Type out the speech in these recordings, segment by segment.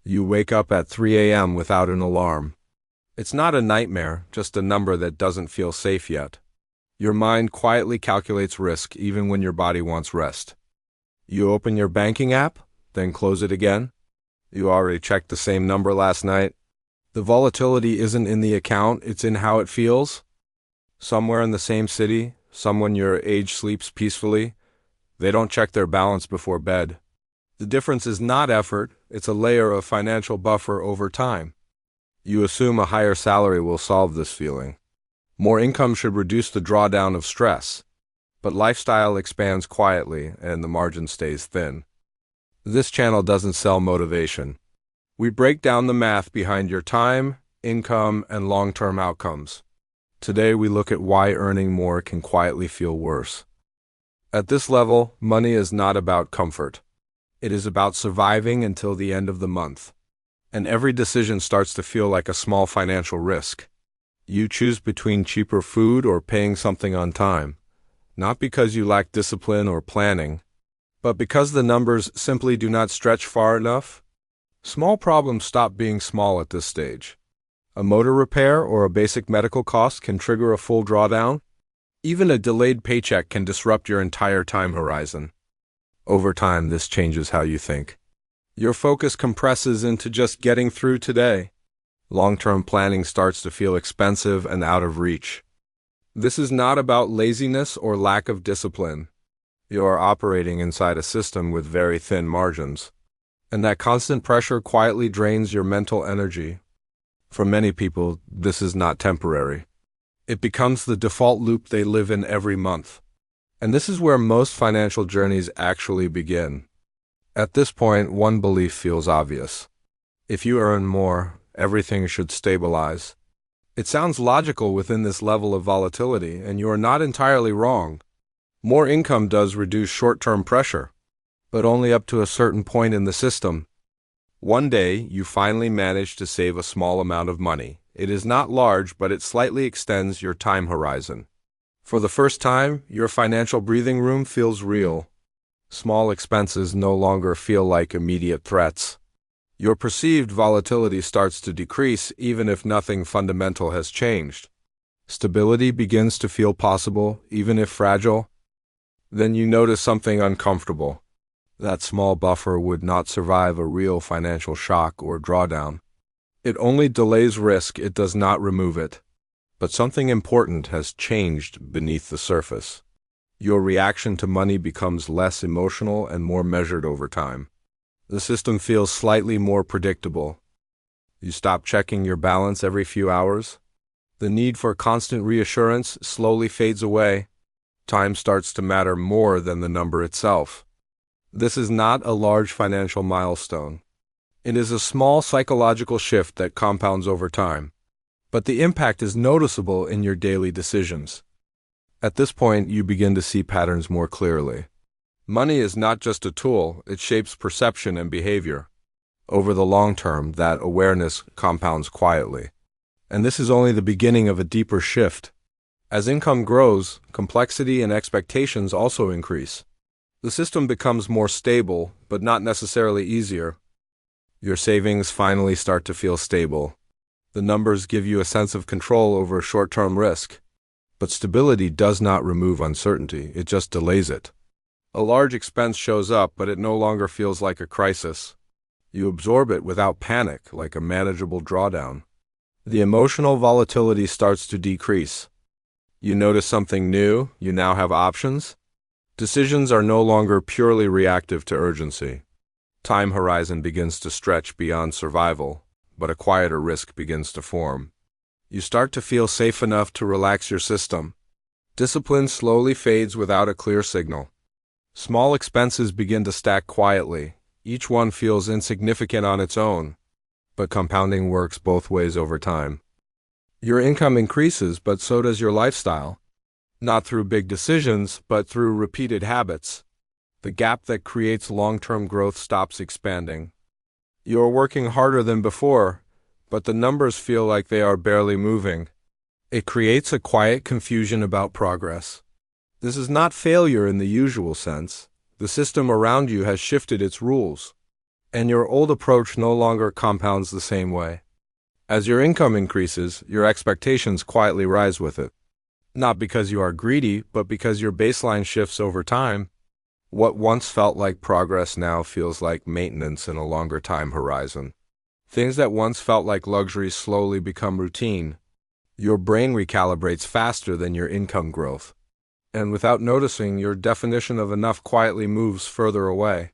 You wake up at 3 a.m. without an alarm. It's not a nightmare, just a number that doesn't feel safe yet. Your mind quietly calculates risk even when your body wants rest. You open your banking app, then close it again. You already checked the same number last night. The volatility isn't in the account, it's in how it feels. Somewhere in the same city, someone your age sleeps peacefully. They don't check their balance before bed. The difference is not effort, it's a layer of financial buffer over time. You assume a higher salary will solve this feeling. More income should reduce the drawdown of stress. But lifestyle expands quietly and the margin stays thin. This channel doesn't sell motivation. We break down the math behind your time, income, and long-term outcomes. Today we look at why earning more can quietly feel worse. At this level, money is not about comfort. It is about surviving until the end of the month. And every decision starts to feel like a small financial risk. You choose between cheaper food or paying something on time, not because you lack discipline or planning, but because the numbers simply do not stretch far enough. Small problems stop being small at this stage. A motor repair or a basic medical cost can trigger a full drawdown. Even a delayed paycheck can disrupt your entire time horizon. Over time, this changes how you think. Your focus compresses into just getting through today. Long-term planning starts to feel expensive and out of reach. This is not about laziness or lack of discipline. You are operating inside a system with very thin margins. And that constant pressure quietly drains your mental energy. For many people, this is not temporary. It becomes the default loop they live in every month. And this is where most financial journeys actually begin. At this point, one belief feels obvious. If you earn more, everything should stabilize. It sounds logical within this level of volatility, and you are not entirely wrong. More income does reduce short-term pressure, but only up to a certain point in the system. One day, you finally manage to save a small amount of money. It is not large, but it slightly extends your time horizon. For the first time, your financial breathing room feels real. Small expenses no longer feel like immediate threats. Your perceived volatility starts to decrease even if nothing fundamental has changed. Stability begins to feel possible, even if fragile. Then you notice something uncomfortable. That small buffer would not survive a real financial shock or drawdown. It only delays risk, it does not remove it. But something important has changed beneath the surface. Your reaction to money becomes less emotional and more measured over time. The system feels slightly more predictable. You stop checking your balance every few hours. The need for constant reassurance slowly fades away. Time starts to matter more than the number itself. This is not a large financial milestone. It is a small psychological shift that compounds over time. But the impact is noticeable in your daily decisions. At this point, you begin to see patterns more clearly. Money is not just a tool, it shapes perception and behavior. Over the long term, that awareness compounds quietly. And this is only the beginning of a deeper shift. As income grows, complexity and expectations also increase. The system becomes more stable, but not necessarily easier. Your savings finally start to feel stable. The numbers give you a sense of control over short-term risk. But stability does not remove uncertainty, it just delays it. A large expense shows up, but it no longer feels like a crisis. You absorb it without panic, like a manageable drawdown. The emotional volatility starts to decrease. You notice something new, you now have options. Decisions are no longer purely reactive to urgency. Time horizon begins to stretch beyond survival, but a quieter risk begins to form. You start to feel safe enough to relax your system. Discipline slowly fades without a clear signal. Small expenses begin to stack quietly. Each one feels insignificant on its own, but compounding works both ways over time. Your income increases, but so does your lifestyle. Not through big decisions, but through repeated habits. The gap that creates long-term growth stops expanding. You are working harder than before, but the numbers feel like they are barely moving. It creates a quiet confusion about progress. This is not failure in the usual sense. The system around you has shifted its rules. And your old approach no longer compounds the same way. As your income increases, your expectations quietly rise with it. Not because you are greedy, but because your baseline shifts over time. What once felt like progress now feels like maintenance in a longer time horizon. Things that once felt like luxuries slowly become routine. Your brain recalibrates faster than your income growth. And without noticing, your definition of enough quietly moves further away.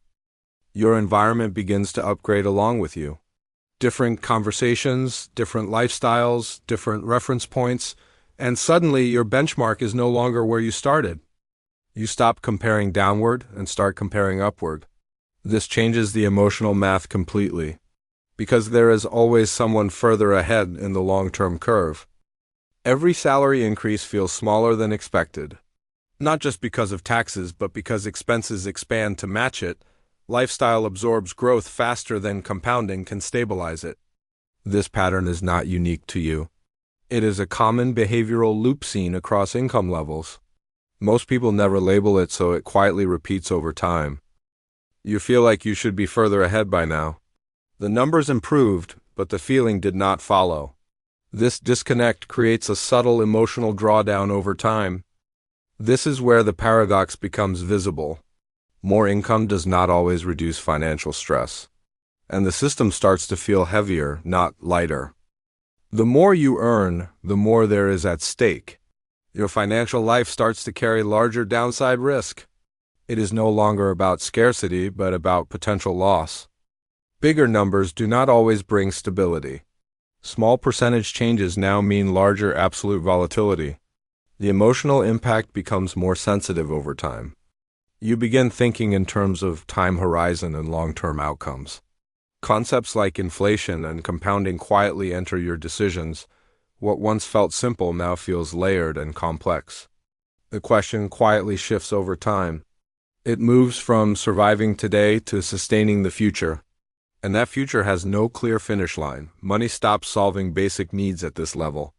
Your environment begins to upgrade along with you. Different conversations, different lifestyles, different reference points, and suddenly your benchmark is no longer where you started. You stop comparing downward and start comparing upward. This changes the emotional math completely, because there is always someone further ahead in the long-term curve. Every salary increase feels smaller than expected. Not just because of taxes, but because expenses expand to match it. Lifestyle absorbs growth faster than compounding can stabilize it. This pattern is not unique to you. It is a common behavioral loop seen across income levels. Most people never label it, so it quietly repeats over time. You feel like you should be further ahead by now. The numbers improved, but the feeling did not follow. This disconnect creates a subtle emotional drawdown over time. This is where the paradox becomes visible. More income does not always reduce financial stress, and the system starts to feel heavier, not lighter. The more you earn, the more there is at stake. Your financial life starts to carry larger downside risk. It is no longer about scarcity, but about potential loss. Bigger numbers do not always bring stability. Small percentage changes now mean larger absolute volatility. The emotional impact becomes more sensitive over time. You begin thinking in terms of time horizon and long-term outcomes. Concepts like inflation and compounding quietly enter your decisions. What once felt simple now feels layered and complex. The question quietly shifts over time. It moves from surviving today to sustaining the future. And that future has no clear finish line. Money stops solving basic needs at this level.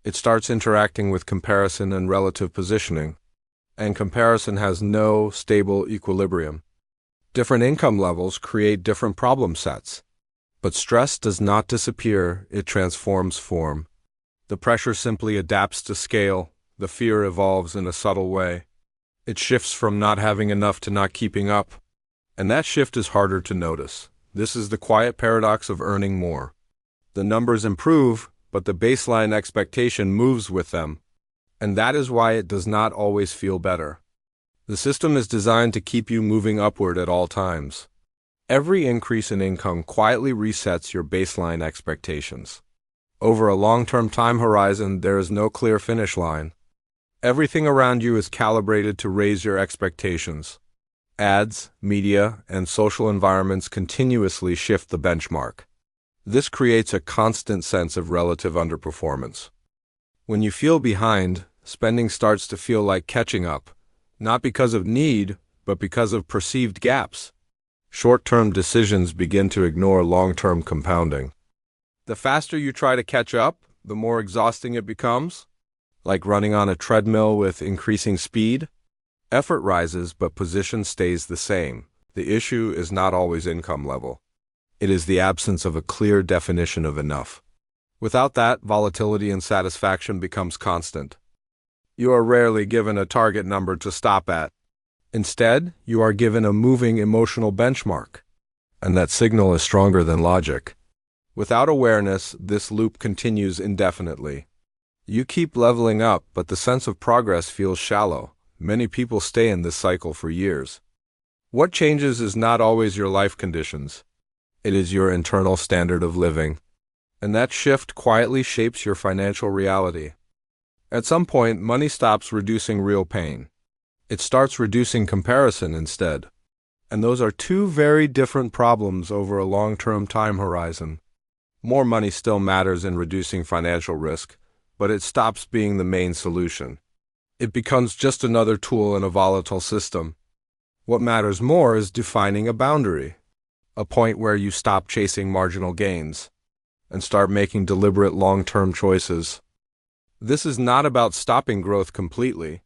It starts interacting with comparison and relative positioning. And comparison has no stable equilibrium. Different income levels create different problem sets. But stress does not disappear, it transforms form. The pressure simply adapts to scale, the fear evolves in a subtle way. It shifts from not having enough to not keeping up. And that shift is harder to notice. This is the quiet paradox of earning more. The numbers improve, but the baseline expectation moves with them. And that is why it does not always feel better. The system is designed to keep you moving upward at all times. Every increase in income quietly resets your baseline expectations. Over a long-term time horizon, there is no clear finish line. Everything around you is calibrated to raise your expectations. Ads, media, and social environments continuously shift the benchmark. This creates a constant sense of relative underperformance. When you feel behind, spending starts to feel like catching up, not because of need, but because of perceived gaps. Short-term decisions begin to ignore long-term compounding. The faster you try to catch up, the more exhausting it becomes. Like running on a treadmill with increasing speed. Effort rises, but position stays the same. The issue is not always income level. It is the absence of a clear definition of enough. Without that, volatility and satisfaction becomes constant. You are rarely given a target number to stop at. Instead, you are given a moving emotional benchmark. And that signal is stronger than logic. Without awareness, this loop continues indefinitely. You keep leveling up, but the sense of progress feels shallow. Many people stay in this cycle for years. What changes is not always your life conditions. It is your internal standard of living. And that shift quietly shapes your financial reality. At some point, money stops reducing real pain. It starts reducing comparison instead. And those are two very different problems over a long-term time horizon. More money still matters in reducing financial risk, but it stops being the main solution. It becomes just another tool in a volatile system. What matters more is defining a boundary, a point where you stop chasing marginal gains and start making deliberate long-term choices. This is not about stopping growth completely.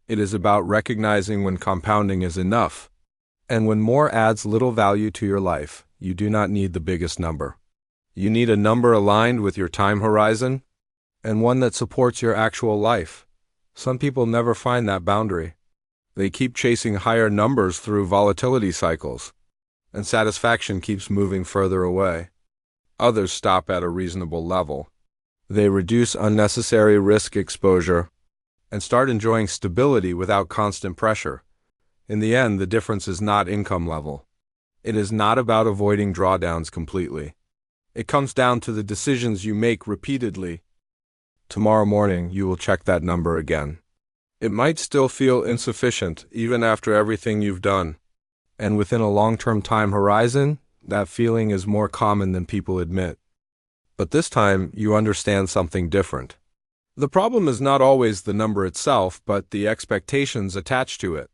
It is about recognizing when compounding is enough And when more adds little value to your life, you do not need the biggest number. You need a number aligned with your time horizon, and one that supports your actual life. Some people never find that boundary. They keep chasing higher numbers through volatility cycles, and satisfaction keeps moving further away. Others stop at a reasonable level. They reduce unnecessary risk exposure and start enjoying stability without constant pressure. In the end, the difference is not income level. It is not about avoiding drawdowns completely. It comes down to the decisions you make repeatedly. Tomorrow morning, you will check that number again. It might still feel insufficient even after everything you've done. And within a long-term time horizon, that feeling is more common than people admit. But this time, you understand something different. The problem is not always the number itself, but the expectations attached to it.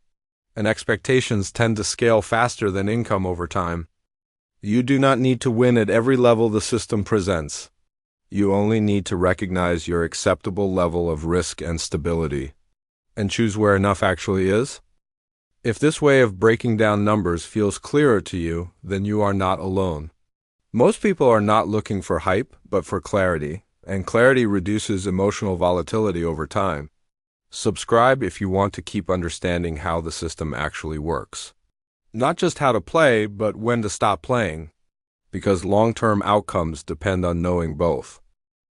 And expectations tend to scale faster than income over time. You do not need to win at every level the system presents. You only need to recognize your acceptable level of risk and stability, and choose where enough actually is. If this way of breaking down numbers feels clearer to you, then you are not alone. Most people are not looking for hype, but for clarity, and clarity reduces emotional volatility over time. Subscribe if you want to keep understanding how the system actually works. Not just how to play, but when to stop playing, because long-term outcomes depend on knowing both.